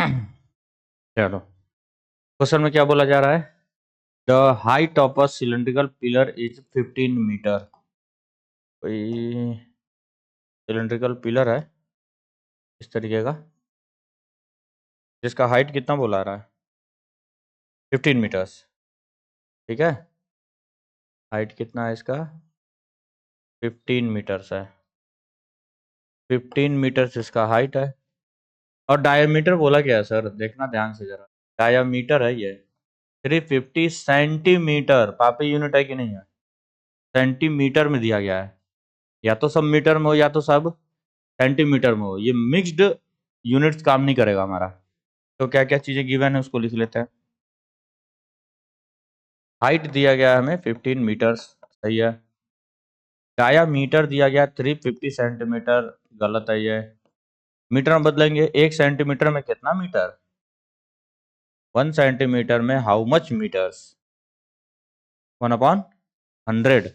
चलो, क्वेश्चन में क्या बोला जा रहा है? The height of a cylindrical pillar is 15 metre. कोई सिलेंड्रिकल पिलर है इस तरीके का, जिसका हाइट कितना बोला रहा है? 15 मीटर्स। ठीक है, हाइट कितना है इसका? 15 मीटर्स है। 15 मीटर्स इसका हाइट है। और डायमीटर बोला गया है सर, देखना ध्यान से जरा। डायमीटर है ये 350 सेंटीमीटर। पापी यूनिट है कि नहीं है? सेंटीमीटर में दिया गया है। या तो सब मीटर में हो या तो सब सेंटीमीटर में हो। ये मिक्स्ड यूनिट्स काम नहीं करेगा हमारा। तो क्या क्या चीजें गिवन है उसको लिख लेते हैं। हाइट दिया गया है हमें 15 मीटर्स, सही है। डायामीटर दिया गया 350 सेंटीमीटर, गलत है ये। मीटर में बदलेंगे, 1 सेंटीमीटर में कितना मीटर? 1 सेंटीमीटर में हाउ मच मीटर्स? 1/100।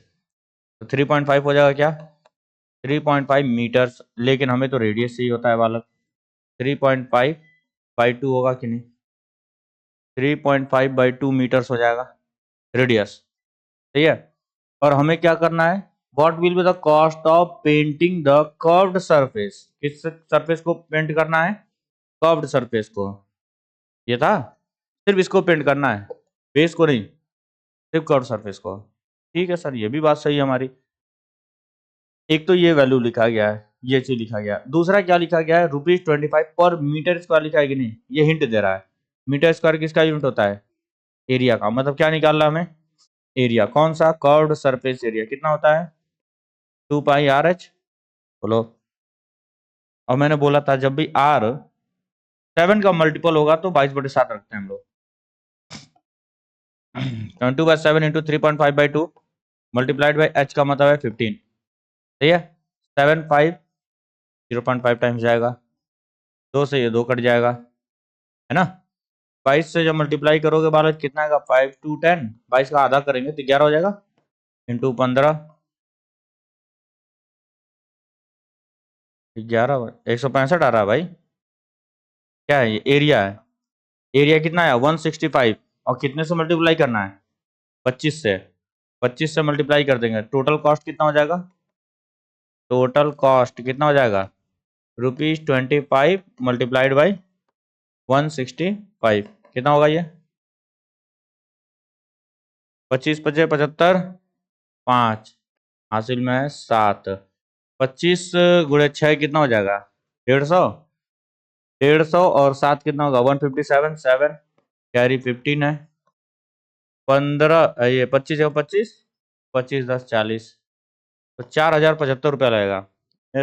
तो 3.5 हो जाएगा क्या? 3.5 मीटर्स। लेकिन हमें तो रेडियस ही होता है बालक। 3.5/2 होगा कि नहीं? 3.5/2 मीटर्स हो जाएगा रेडियस। ठीक है। और हमें क्या करना है? What will be the cost of painting the curved surface? किस सरफेस को पेंट करना है? कर्व्ड सरफेस को। ये था, सिर्फ इसको पेंट करना है, बेस को नहीं, सिर्फ कर्व्ड सरफेस को। ठीक है सर, ये भी बात सही है हमारी। एक तो ये वैल्यू लिखा गया है, ये चीज लिखा गया है। दूसरा क्या लिखा गया है? ₹25 पर मीटर स्क्वायर लिखा है कि नहीं? ये हिंट दे रहा है। मीटर स्क्वायर किसका यूनिट होता है? एरिया का। मतलब क्या निकालना हमें? एरिया। कौन सा? Curved surface area. कितना होता है? 2πRH। बोलो। और मैंने बोला था जब भी R 7 का मल्टीपल होगा तो 22/7 रखते हैं हम लोग। 2/7 इंटू 3.5/2 मल्टीप्लाइड बाई h का मतलब है 15। सही है। 7 5 0.5 टाइम्स जाएगा। 2 से ये 2 कट जाएगा, है ना। 22 से जब मल्टीप्लाई करोगे बालक कितना आएगा? 5 2 10। 22 का आधा करेंगे तो 11 हो जाएगा। इंटू 15, 11 165 आ रहा है भाई। क्या है ये? एरिया है। एरिया कितना है? 165। और कितने से मल्टीप्लाई करना है? 25 से। 25 से मल्टीप्लाई कर देंगे, टोटल कॉस्ट कितना हो जाएगा? टोटल कॉस्ट कितना हो जाएगा? ₹25 मल्टीप्लाइड बाई 165। कितना होगा ये? 25 पचे 75, 5 हासिल में है 7। 25 गुणे 6 कितना हो जाएगा? 150। 150 और 7 कितना होगा? 157। 7 कैरी 15 है। 15 ये 25 है 25, 25 10 40। तो 4075 रुपया लगेगा।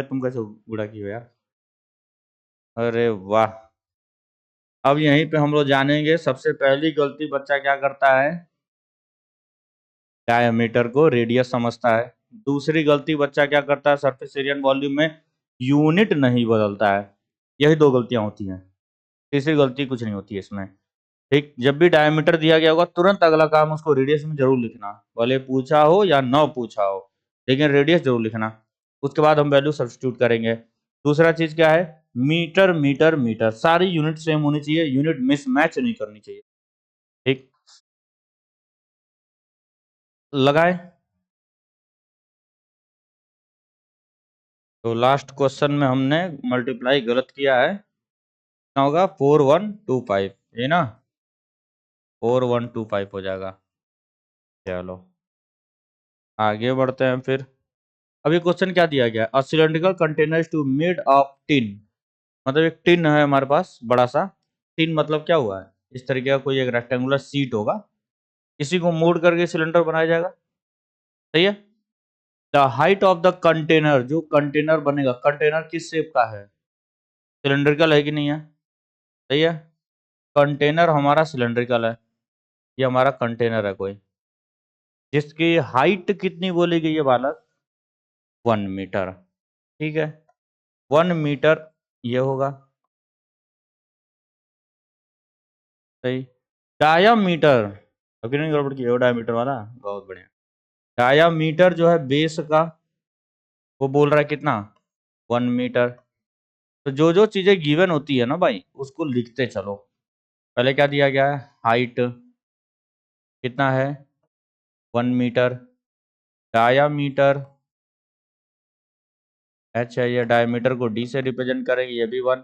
तुम कैसे गुणा की हो यार? अरे वाह। अब यहीं पे हम लोग जानेंगे सबसे पहली गलती बच्चा क्या करता है? डायमीटर को रेडियस समझता है। दूसरी गलती बच्चा क्या करता है? सरफेस एरिया वॉल्यूम में यूनिट नहीं बदलता है। यही दो गलतियां होती हैं। तीसरी गलती कुछ नहीं होती है इसमें। ठीक, जब भी डायमीटर दिया गया होगा तुरंत अगला काम उसको रेडियस में जरूर लिखना, भले पूछा हो या न पूछा हो, लेकिन रेडियस जरूर लिखना। उसके बाद हम वैल्यू सब्स्टिट्यूट करेंगे। दूसरा चीज क्या है? मीटर मीटर मीटर, सारी यूनिट सेम होनी चाहिए, यूनिट मिसमैच नहीं करनी चाहिए। ठीक, लगाए। तो लास्ट क्वेश्चन में हमने मल्टीप्लाई गलत किया है। कितना होगा? 4125, ये ना 4125 हो जाएगा। चलो आगे बढ़ते हैं फिर। अभी क्वेश्चन क्या दिया गया? A cylindrical container is to made of tin. मतलब एक टिन है हमारे पास बड़ा सा। टिन मतलब क्या हुआ है? इस तरीके का कोई एक रेक्टेंगुलर सीट होगा, इसी को मोड़ करके सिलेंडर बनाया जाएगा। सही है। The height of the container, जो कंटेनर बनेगा, कंटेनर किस शेप का है? सिलेंड्रिकल है कि नहीं है? सही है। कंटेनर हमारा सिलेंड्रिकल है। ये हमारा कंटेनर है कोई, जिसकी हाइट कितनी बोली गई है बालक? 1 मीटर। ठीक है, 1 मीटर ये होगा। सही। डायामीटर, अभी नहीं गड़बड़ की, डायामीटर वाला बहुत बढ़िया। डायामीटर जो है बेस का, वो बोल रहा है कितना? 1 मीटर। तो जो जो चीजें गिवन होती है ना भाई, उसको लिखते चलो। पहले क्या दिया गया है, हाइट कितना है 1 मीटर, डायामीटर h है, ये डायमीटर को d से रिप्रेजेंट करेंगे, ये भी 1।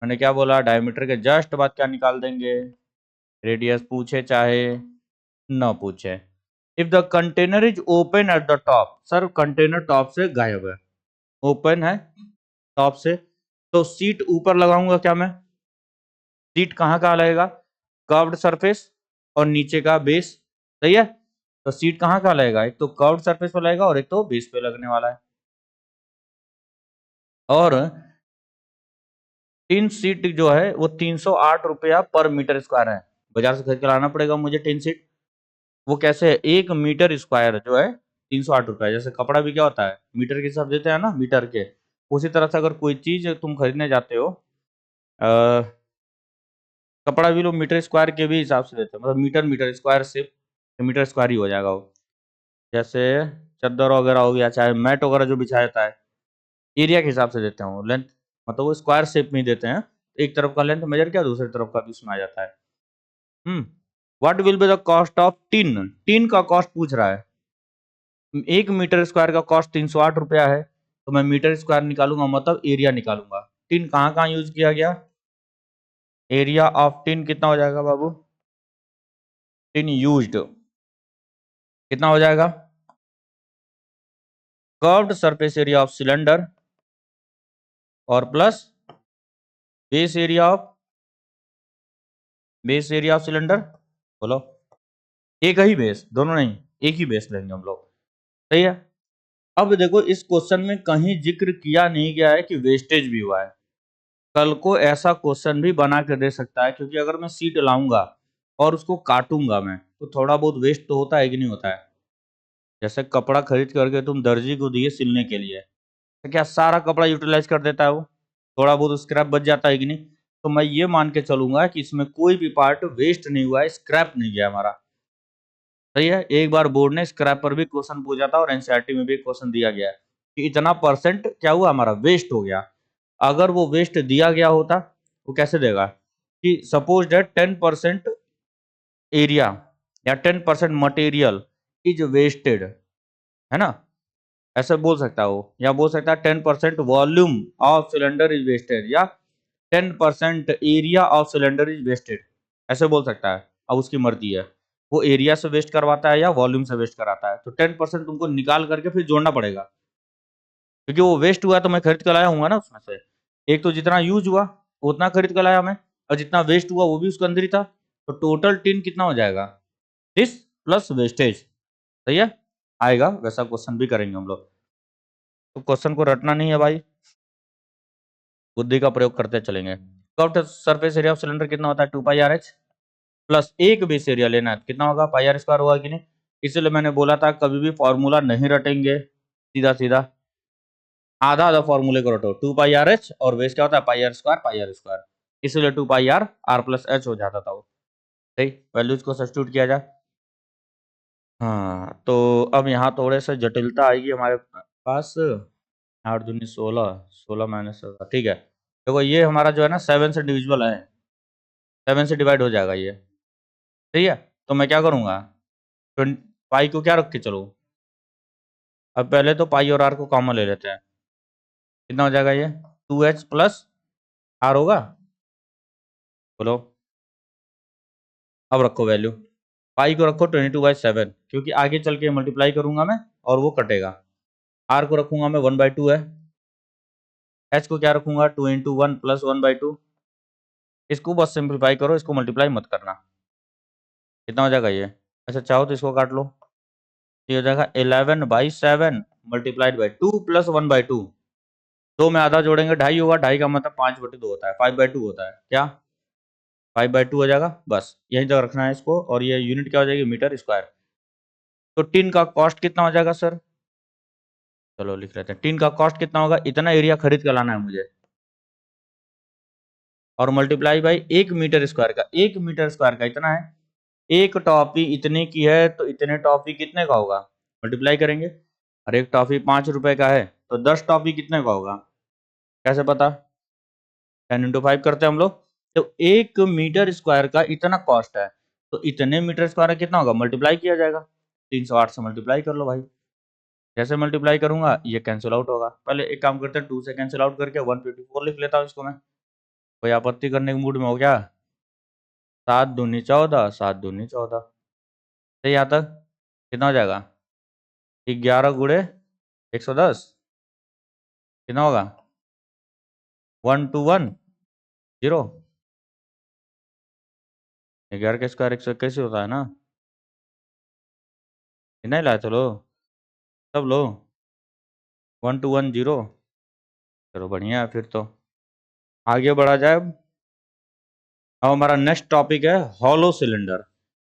मैंने क्या बोला, डायमीटर के जस्ट बाद क्या निकाल देंगे, रेडियस, पूछे चाहे न पूछे। If the container is open at the top, sir container top से गायब है, ओपन है टॉप से, तो सीट ऊपर लगाऊंगा क्या मैं, सीट कहाँ कहाँ लगेगा, कर्व्ड सरफेस और नीचे का बेस, सही है। तो सीट कहाँ कहाँ लगेगा, एक तो कर्व्ड सरफेस पे लगेगा और एक तो बेस पे लगने वाला है। और टिन सीट जो है वो 308 रुपया पर मीटर स्क्वायर है, बाजार से खरीद के लाना पड़ेगा मुझे टिन सीट। वो कैसे है, 1 मीटर स्क्वायर जो है 308 रुपया, जैसे कपड़ा भी क्या होता है मीटर के हिसाब देते हैं ना, मीटर के, उसी तरह से अगर कोई चीज तुम खरीदने जाते हो, कपड़ा भी लोग मीटर स्क्वायर के भी हिसाब से देते हैं, मतलब मीटर मीटर स्क्वायर से मीटर स्क्वायर ही हो जाएगा वो। जैसे चादर वगैरह हो गया, चाहे मैट वगैरह जो बिछाया जाता है, एरिया के हिसाब से देते हैं वो, लेंथ, मतलब वो स्क्वायर शेप में ही देते हैं, एक तरफ का लेंथ मेजर किया, दूसरी तरफ का भी उसमें आ जाता है। What will be the cost of tin, tin का कॉस्ट पूछ रहा है, 1 मीटर स्क्वायर का कॉस्ट 308 रुपया है, तो मैं मीटर स्क्वायर निकालूंगा, मतलब एरिया निकालूंगा। टिन कहाँ कहाँ यूज किया गया, एरिया ऑफ टिन कितना हो जाएगा बाबू, टिन यूज्ड कितना हो जाएगा, curved surface area of cylinder और plus base area of cylinder, बोलो, एक ही बेस, दोनों नहीं, एक ही बेस लेंगे हम लोग, सही है। अब देखो इस क्वेश्चन में कहीं जिक्र किया नहीं गया है कि वेस्टेज भी हुआ है, कल को ऐसा क्वेश्चन भी बना के दे सकता है, क्योंकि अगर मैं सीट लाऊंगा और उसको काटूंगा मैं, तो थोड़ा बहुत वेस्ट तो होता है कि नहीं होता है। जैसे कपड़ा खरीद करके तुम दर्जी को दिए सिलने के लिए, तो क्या सारा कपड़ा यूटिलाइज कर देता है वो, थोड़ा बहुत स्क्रैप बच जाता है कि नहीं। तो मैं ये मान के चलूंगा कि इसमें कोई भी पार्ट वेस्ट नहीं हुआ है, स्क्रैप नहीं गया हमारा, सही है। एक बार बोर्ड ने स्क्रैप पर भी क्वेश्चन पूछा था और एनसीईआरटी में भी क्वेश्चन दिया गया है कि इतना परसेंट क्या हुआ हमारा, वेस्ट हो गया। अगर वो वेस्ट दिया गया होता, वो कैसे देगा कि सपोज दैट 10% एरिया या 10% मटेरियल इज वेस्टेड, है ना, ऐसे बोल सकता है वो, या बोल सकता है 10% volume of cylinder is wasted, या 10% area of cylinder is wasted, ऐसे बोल सकता है। अब उसकी मर्जी है, वो एरिया से वेस्ट करवाता है या वॉल्यूम से वेस्ट कराता है, तो 10% तुमको निकाल करके फिर जोड़ना पड़ेगा, क्योंकि वो वेस्ट हुआ तो मैं खरीद कर लाया हूँ ना उसमें से, एक तो जितना यूज हुआ उतना खरीद कर लाया मैं, और जितना वेस्ट हुआ वो भी उसके अंदर ही था, तो टोटल टिन कितना हो जाएगा, दिस प्लस वेस्टेज, सही है। आएगा वैसा क्वेश्चन भी करेंगे हम लोग, तो क्वेश्चन को रटना नहीं है भाई, बुद्धि का प्रयोग करते चलेंगे। Curved surface area of cylinder कितना होता है 2πRh, प्लस एक बेस एरिया लेना है, कितना होगा πr² होगा कि नहीं। इसलिए मैंने बोला था कभी भी फॉर्मूला नहीं रटेंगे, सीधा सीधा आधा आधा फॉर्मूले को रटो, 2πRh और बेस क्या होता है πr², इसलिए 2πr r+h हो जाता था वो, सही, वैल्यूज को सब्स्टिट्यूट किया जाए। हाँ, तो अब यहाँ थोड़े से जटिलता आएगी हमारे पास, 8 दूनी 16, 16 - 7, ठीक है। देखो ये हमारा जो है ना 7 से डिविजिबल है, 7 से डिवाइड हो जाएगा ये, ठीक है। तो मैं क्या करूँगा, पाई को क्या रख के चलो, अब पहले तो पाई और आर को कॉमन ले लेते हैं, कितना हो जाएगा ये 2h प्लस आर होगा, बोलो, अब रखो वैल्यू, पाई को रखो 22/7, क्योंकि आगे चल के मल्टीप्लाई करूंगा मैं और वो कटेगा। आर को रखूंगा मैं 1/2 है, एच को क्या रखूंगा 2 × 1 + 1/2, इसको बस सिंप्लीफाई करो, इसको मल्टीप्लाई मत करना, कितना हो जाएगा ये, अच्छा चाहो तो इसको काट लो, ये हो जाएगा 11/7 × 2 + 1/2, 2 में आधा जोड़ेंगे 2.5 होगा, 2.5 का मतलब 5/2 होता है, 5/2 होता है क्या, 5/2 हो जाएगा, बस यहीं तक रखना है इसको, और ये यूनिट क्या हो जाएगी मीटर स्क्वायर। तो टिन का कॉस्ट कितना हो जाएगा सर, चलो लिख लेते हैं, टिन का कॉस्ट कितना होगा, इतना एरिया खरीद कर लाना है मुझे, और मल्टीप्लाई बाई 1 मीटर स्क्वायर का, 1 मीटर स्क्वायर का इतना है, एक टॉफी इतने की है, तो इतने टॉफी कितने का होगा, मल्टीप्लाई करेंगे, और एक टॉफी 5 रुपए का है, तो 10 टॉफी कितने का होगा, कैसे पता, 10 × 5 करते हैं हम लोग, तो 1 मीटर स्क्वायर का इतना कॉस्ट है, तो इतने मीटर स्क्वायर का कितना होगा, मल्टीप्लाई किया जाएगा। 308 से मल्टीप्लाई कर लो भाई। कैसे मल्टीप्लाई करूंगा, ये कैंसिल आउट होगा। पहले एक काम करते हैं, 2 से कैंसिल आउट करके 154 लिख लेता हूँ इसको मैं। कोई आपत्ति करने के मूड में हो क्या? 7 दूनी 14, 7 दूनी 14। सही, यहाँ तक कितना हो जाएगा, 11 × 110 कितना होगा, 1210। 11 का स्क्वायर 121 होता है ना, नहीं लाए तो लो, सब लो, 1210। चलो बढ़िया है फिर तो, आगे बढ़ा जाए। अब हमारा नेक्स्ट टॉपिक है hollow cylinder,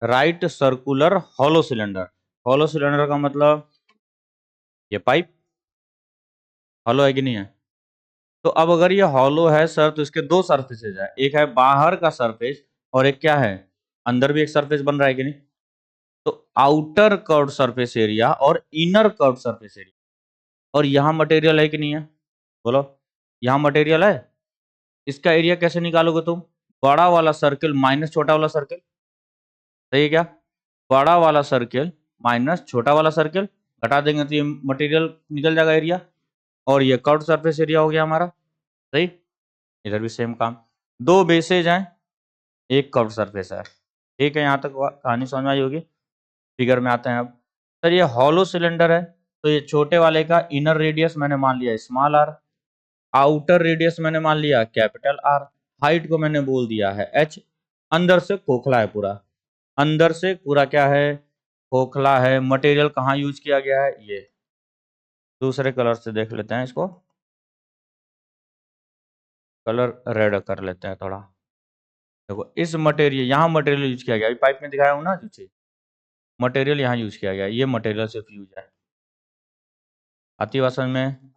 right circular hollow cylinder. Hollow cylinder का मतलब ये पाइप हॉलो है कि नहीं है। तो अब अगर ये हॉलो है सर, तो इसके दो सरफेसेज है, एक है बाहर का सरफेस और एक क्या है, अंदर भी एक सरफेस बन रहा है कि नहीं। तो आउटर कर्व सरफेस एरिया और इनर कर्व सरफेस एरिया, और यहाँ मटेरियल है कि नहीं है, बोलो, यहाँ मटेरियल है। इसका एरिया कैसे निकालोगे तुम, बड़ा वाला सर्किल माइनस छोटा वाला सर्किल, सही है क्या, बड़ा वाला सर्किल माइनस छोटा वाला सर्किल, घटा देंगे तो ये मटेरियल निकल जाएगा एरिया, और ये कर्व सरफेस एरिया हो गया हमारा। सही, इधर भी सेम काम, दो बेसेज हैं, एक कर्व सरफेस है। ठीक है, यहाँ तक कहानी समझ में आई होगी। फिगर में आते हैं अब। सर ये हॉलो सिलेंडर है, तो ये छोटे वाले का इनर रेडियस मैंने मान लिया स्मॉल आर, आउटर रेडियस मैंने मान लिया कैपिटल आर, हाइट को मैंने बोल दिया है एच, अंदर से खोखला है पूरा, अंदर से पूरा क्या है, खोखला है। मटेरियल कहाँ यूज किया गया है, ये दूसरे कलर से देख लेते हैं इसको, कलर रेड कर लेते हैं थोड़ा। देखो इस मटेरियल, यहाँ मटेरियल यूज किया गया, अभी पाइप में दिखाया हूँ ना जो चीज, मटेरियल यहाँ यूज किया गया, ये मटेरियल सिर्फ यूज है। आती बात समझ में,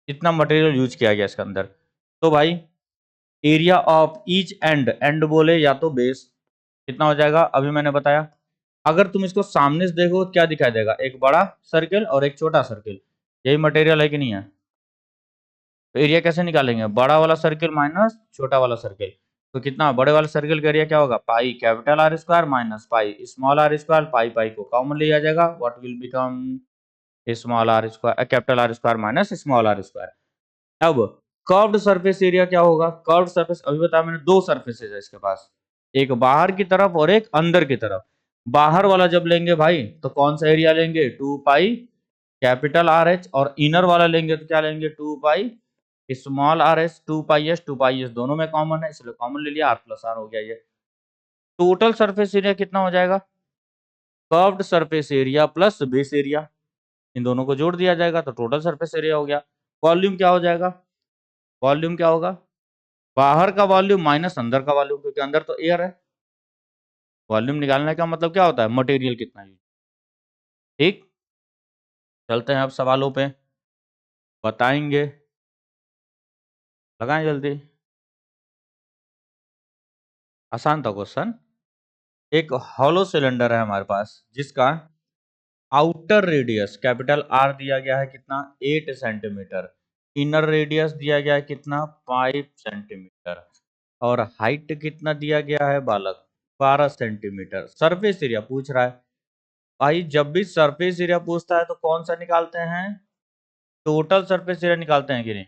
इतना मटेरियल यूज किया गया इसके अंदर। तो भाई area of each and, and बोले या तो बेस, कितना हो जाएगा, अभी मैंने बताया। अगर तुम इसको सामने से देखो तो क्या दिखाई देगा, एक बड़ा सर्किल और एक छोटा सर्किल, यही मटेरियल है कि नहीं है। तो एरिया कैसे निकालेंगे, बड़ा वाला सर्किल माइनस छोटा वाला सर्किल, तो कितना, बड़े वाले सर्किल का एरिया क्या होगा, pi capital are square minus pi small are square, pi pi को कॉमन लिया जाएगा, what will become small are square capital are square minus small are square. अब कर्व्ड सरफेस एरिया क्या होगा, कर्व्ड सरफेस अभी बताया मैंने, दो सरफेसेज है इसके पास, एक बाहर की तरफ और एक अंदर की तरफ। बाहर वाला जब लेंगे भाई तो कौन सा एरिया लेंगे, 2 पाई कैपिटल आर एच, और इनर वाला लेंगे तो क्या लेंगे, 2 पाई स्मॉल आर एस, 2 पाई एस दोनों में कॉमन है इसलिए कॉमन ले लिया, आर प्लस आर हो गया। ये टोटल सरफेस एरिया कितना हो जाएगा, curved surface area plus base area, इन दोनों को जोड़ दिया जाएगा तो टोटल सरफेस एरिया हो गया। वॉल्यूम क्या हो जाएगा, वॉल्यूम क्या होगा, बाहर का वॉल्यूम माइनस अंदर का वॉल्यूम, क्योंकि अंदर तो एयर है। वॉल्यूम निकालने का मतलब क्या होता है, मटेरियल कितना यूज। ठीक, चलते हैं अब सवालों पे, बताएंगे, लगाएं जल्दी। आसान था क्वेश्चन। एक हॉलो सिलेंडर है हमारे पास जिसका आउटर रेडियस कैपिटल आर दिया गया है कितना, 8 सेंटीमीटर, इनर रेडियस दिया गया है कितना, 5 सेंटीमीटर, और हाइट कितना दिया गया है बालक, 12 सेंटीमीटर। सरफेस एरिया पूछ रहा है भाई, जब भी सरफेस एरिया पूछता है तो कौन सा निकालते हैं, टोटल सरफेस एरिया निकालते हैं कि नहीं।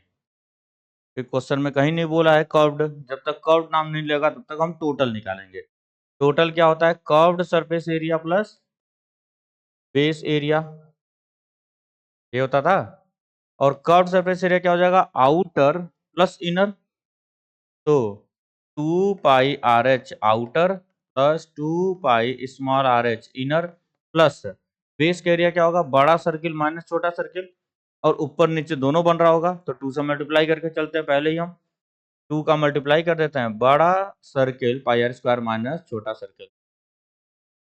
क्वेश्चन में कहीं नहीं बोला है कर्व्ड, जब तक कर्व्ड नाम नहीं लेगा तब तक हम टोटल निकालेंगे। टोटल क्या होता है, curved surface area plus base area, ये होता था। और कर्व्ड सरफेस एरिया क्या हो जाएगा, आउटर प्लस इनर, तो 2 pi R H outer plus 2 pi small are H inner, plus base का एरिया क्या होगा, बड़ा सर्किल माइनस छोटा सर्किल, और ऊपर नीचे दोनों बन रहा होगा तो 2 से मल्टीप्लाई करके चलते हैं, पहले ही हम 2 का मल्टीप्लाई कर देते हैं, बड़ा circle pi are square minus छोटा सर्किल।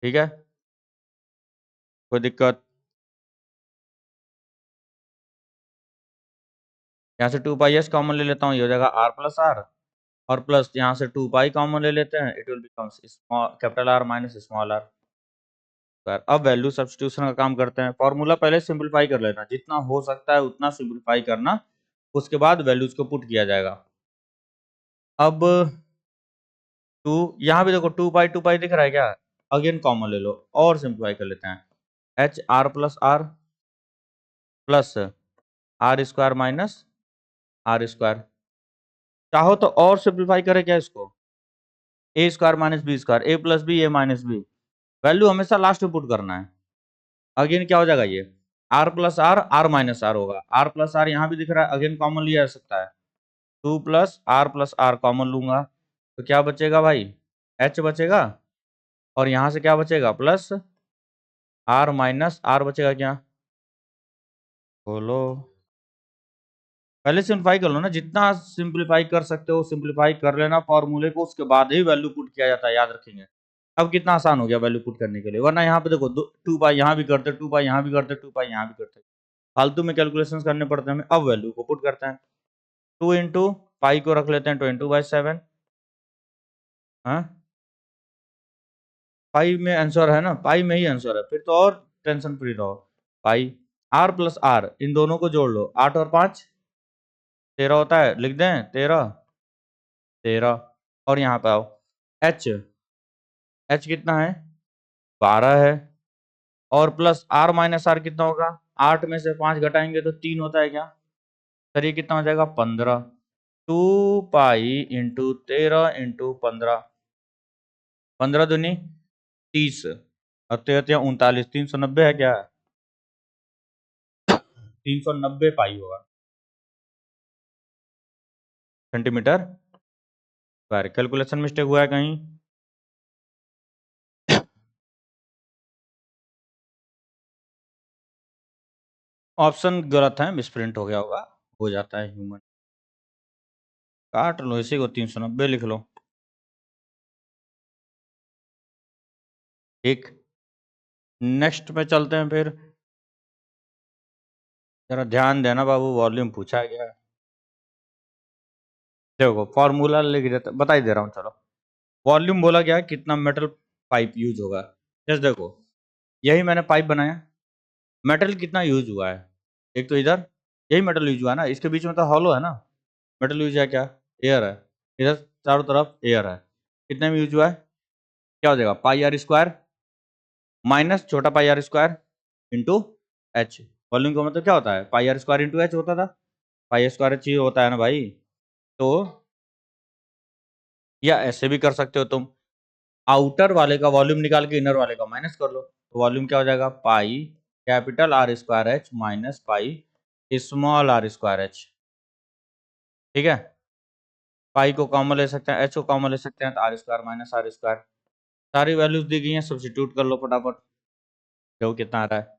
ठीक है, कोई दिक्कत, यहाँ से 2 पाई एस कॉमन ले लेता हूँ, ये हो जाएगा आर प्लस आर, और प्लस यहाँ से 2 पाई कॉमन ले लेते हैं, it will become small capital r minus small r. अब वैल्यू सब्स्टिट्यूशन का काम करते हैं। फॉर्मूला पहले सिंपलीफाई कर लेना, जितना हो सकता है उतना सिंपलीफाई करना, उसके बाद वैल्यूज को पुट किया जाएगा। अब 2 यहाँ भी देखो 2 पाई दिख रहा है क्या, अगेन कॉमन ले लो और सिंपलीफाई कर लेते हैं। H r plus r square minus are square. चाहो तो और सिंपलीफाई करें क्या इसको, a square minus b square, a plus b a minus b, value हमेशा लास्ट में पुट करना है। अगेन क्या हो जाएगा ये, आर माइनस आर होगा, आर प्लस आर यहाँ भी दिख रहा है, अगेन कॉमन लिया जा सकता है, 2 प्लस आर कॉमन लूंगा तो क्या बचेगा भाई, एच बचेगा, और यहाँ से क्या बचेगा, प्लस आर माइनस आर बचेगा क्या, बोलो। पहले सिंप्लीफाई कर लो ना, जितना सिंप्लीफाई कर सकते हो सिंप्लीफाई कर लेना फॉर्मूले को, उसके बाद ही वैल्यू पुट किया जाता है, याद रखेंगे। अब कितना आसान हो गया वैल्यू पुट करने के लिए, वरना यहाँ पे देखो 2 पाई यहाँ भी करते, 2 पाई यहाँ भी करते, 2 पाई यहाँ भी करते, फालतू में कैलकुलेशंस करने पड़ते हैं हमें। अब वैल्यू को पुट करते हैं, 2 इंटू पाई को रख लेते हैं 22/7, हाँ पाई में आंसर है ना, पाई में ही आंसर है, फिर तो और टेंशन फ्री रहो। पाई आर प्लस आर, इन दोनों को जोड़ लो, 8 और 5 13 होता है, लिख दें 13, और यहाँ पे आओ, एच एच कितना है 12 है, और प्लस आर माइनस आर कितना होगा, 8 में से 5 घटाएंगे तो 3 होता है क्या, सर ये कितना हो जाएगा 15, 2 पाई इंटू 13 इंटू 15, 15 दूनी 30, और 39, 390 है क्या, 390 पाई होगा सेंटीमीटर स्क्वायर। कैलकुलेशन मिस्टेक हुआ है कहीं, ऑप्शन गलत है, मिसप्रिंट हो गया होगा, हो जाता है ह्यूमन। काट लो इसी को, 390 लिख लो। ठीक, नेक्स्ट पे चलते हैं फिर, जरा ध्यान देना बाबू, वॉल्यूम पूछा गया है। देखो फॉर्मूला लिख देता, बता ही दे रहा हूँ चलो। वॉल्यूम बोला गया कितना मेटल पाइप यूज होगा, जस्ट देखो यही मैंने पाइप बनाया, मेटल कितना यूज हुआ है, एक तो इधर यही मेटल यूज हुआ है ना, इसके बीच में तो हॉलो है ना, मेटल यूज है क्या, एयर है, इधर चारों तरफ एयर है, कितने में यूज हुआ है, क्या हो जाएगा पाई आर स्क्वायर माइनस छोटा pi are square into H. Volume का मतलब क्या होता है, pi are square into H होता था, पाई स्क्वायर एच ही होता है ना भाई। तो या ऐसे भी कर सकते हो तुम, आउटर वाले का वॉल्यूम निकाल के इनर वाले का माइनस कर लो, तो वॉल्यूम क्या हो जाएगा, pi capital are square h minus pi small are square h. ठीक है, पाई को कॉमन ले सकते हैं, एच को कॉमन ले सकते हैं, तो r square minus are square. सारी वैल्यूज दी गई हैं, सब्स्टिट्यूट कर लो फटाफट, देखो कितना आ रहा है।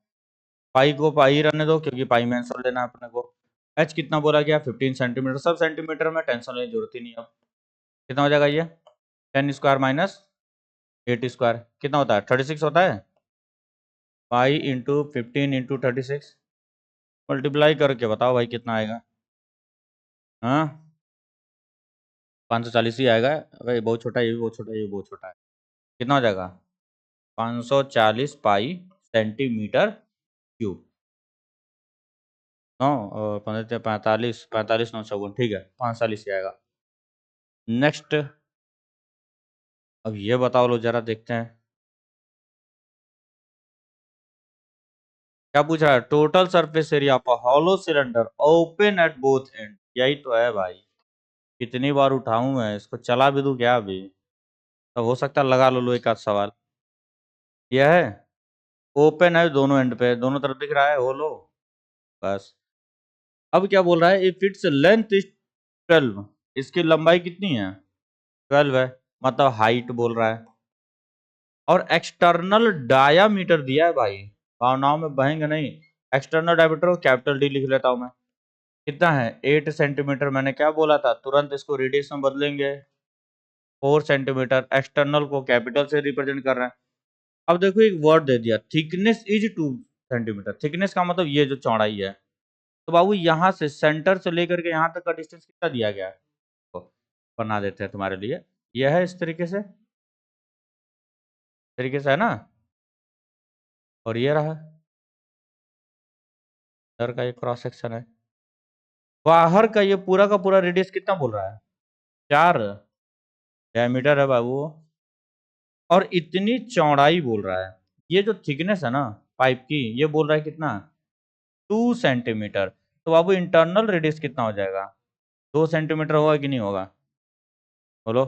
पाई को पाई रहने दो क्योंकि पाई में आंसर लेना है अपने को। एच कितना बोला गया 15 सेंटीमीटर, सब सेंटीमीटर में, टेंशन लेने की जरूरत ही नहीं। अब कितना हो जाएगा ये, 10 स्क्वायर माइनस 8 स्क्वायर कितना होता है 36 होता है, पाई इंटू 15 इंटू 36, मल्टीप्लाई करके बताओ भाई कितना आएगा, हाँ 540 ही आएगा भाई, बहुत छोटा है, ये भी बहुत छोटा है, ये भी बहुत छोटा है, कितना हो जाएगा 540 पाई सेंटीमीटर क्यूब, 9 और 15 45 45 9 54, ठीक है 540 ही आएगा। नेक्स्ट, अब ये बताओ लो जरा देखते हैं क्या पूछ रहा है, total surface area of hollow cylinder open at both and, यही तो है भाई, कितनी बार उठाऊं मैं इसको, चला भी दूं क्या अभी, तो हो सकता है लगा लो एक आध सवाल। यह है ओपन है दोनों एंड पे, दोनों तरफ दिख रहा है होलो, बस। अब क्या बोल रहा है, इफ इट्स लेंथ इज 12, इसकी लंबाई कितनी है 12 है, मतलब हाइट बोल रहा है, और एक्सटर्नल डायामीटर दिया है भाई, भावनाओं में बहेंगे नहीं, एक्सटर्नल डायमीटर को कैपिटल डी लिख लेता हूं मैं, कितना है 8 सेंटीमीटर, मैंने क्या बोला था, तुरंत इसको रेडियस में बदलेंगे, 4 सेंटीमीटर, एक्सटर्नल को कैपिटल से रिप्रेजेंट कर रहे हैं। अब देखो एक वर्ड दे दिया, थिकनेस इज 2 सेंटीमीटर, थिकनेस का मतलब ये जो चौड़ाई है, तो बाबू यहाँ से सेंटर से लेकर के यहाँ तक का डिस्टेंस कितना दिया गया है, तो बना देते हैं तुम्हारे लिए, यह है इस तरीके से है ना, और ये रहा अंदर का ये क्रॉस सेक्शन है। बाहर का ये पूरा का पूरा रेडियस कितना बोल रहा है? 4 डायमीटर है बाबू, और इतनी चौड़ाई बोल रहा है। ये जो थिकनेस है ना पाइप की, ये बोल रहा है कितना? 2 सेंटीमीटर। तो बाबू इंटरनल रेडियस कितना हो जाएगा? 2 सेंटीमीटर होगा कि नहीं होगा? बोलो।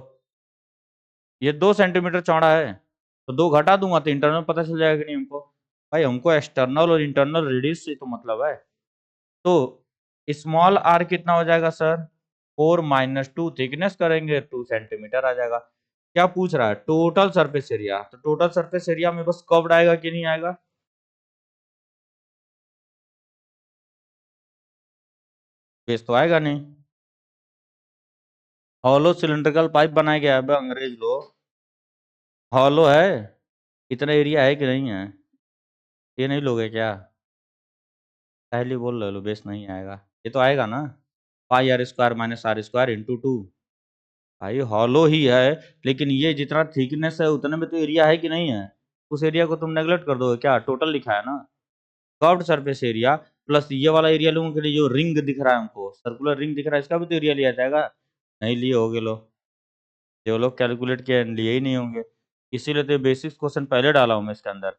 ये 2 सेंटीमीटर चौड़ा है, तो 2 घटा दूंगा तो इंटरनल पता चल जाएगा कि नहीं हमको? भाई हमको एक्सटर्नल और इंटरनल रेडियस से तो मतलब है। तो स्मॉल आर कितना हो जाएगा सर? 4 - 2 थिकनेस करेंगे 2 सेंटीमीटर आ जाएगा। क्या पूछ रहा है? Total surface area. तो टोटल सरफेस एरिया में बस कर्व्ड आएगा कि नहीं आएगा? बेस तो आएगा नहीं। हॉलो सिलिंड्रिकल पाइप बनाया गया है बे अंग्रेज लोग। हॉलो है, इतना एरिया है कि नहीं है? ये नहीं लोगे क्या? पहले बोल रहे लो बेस नहीं आएगा। ये तो आएगा ना, pi are square minus are square into 2। भाई हॉलो ही है, लेकिन ये जितना थिकनेस है उतने में तो एरिया है कि नहीं है? उस एरिया को तुम नेगलेक्ट कर दोगे क्या? टोटल लिखा है ना। कर्व्ड सरफेस एरिया प्लस ये वाला एरिया लोगों के लिए जो रिंग दिख रहा है हमको, सर्कुलर रिंग दिख रहा है, इसका भी तो एरिया लिया जाएगा। नहीं लिए होगे लोग, जो लोग कैलकुलेट किए लिए ही नहीं होंगे। इसीलिए तो बेसिक क्वेश्चन पहले डाला हूँ मैं इसके अंदर,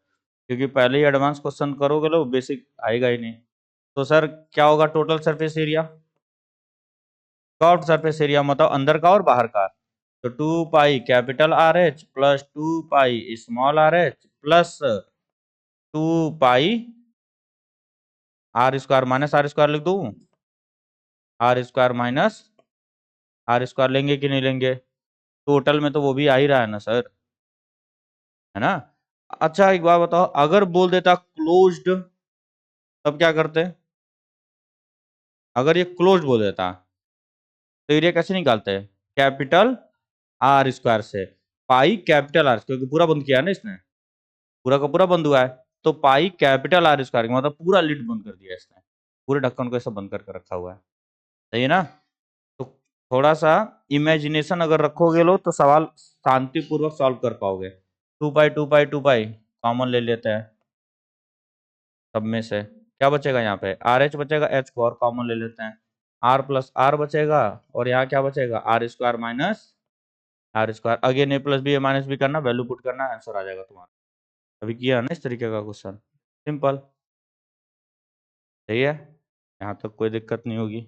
क्योंकि पहले ही एडवांस क्वेश्चन करोगे लोग बेसिक आएगा ही नहीं। तो सर क्या होगा total surface area? Curved surface area मतलब अंदर का और बाहर का। तो 2 pi capital r h plus 2 pi small are h plus 2 pi are square minus are square लिख दूं? R square minus are square लेंगे कि नहीं लेंगे? टोटल में तो वो भी आ ही रहा है ना सर, है ना? अच्छा एक बात बताओ, अगर बोल देता क्लोज्ड तब क्या करते? अगर ये क्लोज्ड बोल देता तो एरिया कैसे निकालते हैं? कैपिटल आर स्क्वायर से पाई कैपिटल आर, क्योंकि पूरा बंद किया है ना इसने, पूरा का पूरा बंद हुआ है। तो पाई कैपिटल आर स्क्वायर मतलब पूरा लिड बंद कर दिया इसने, पूरे ढक्कन को ऐसा बंद करके रखा हुआ है। सही है ना? तो थोड़ा सा इमेजिनेशन अगर रखोगे लो तो सवाल शांतिपूर्वक सॉल्व कर पाओगे। 2 पाई कॉमन ले लेते हैं सब में से, क्या बचेगा यहाँ पे? आर एच बचेगा, एच को और कॉमन ले लेते हैं, आर प्लस आर बचेगा, और यहाँ क्या बचेगा? R square minus are square. Again a plus b a minus b करना, वैल्यू पुट करना, आंसर आ जाएगा तुम्हारा। अभी किया ना इस तरीके का क्वेश्चन, सिंपल। सही है, यहाँ तक कोई दिक्कत नहीं होगी।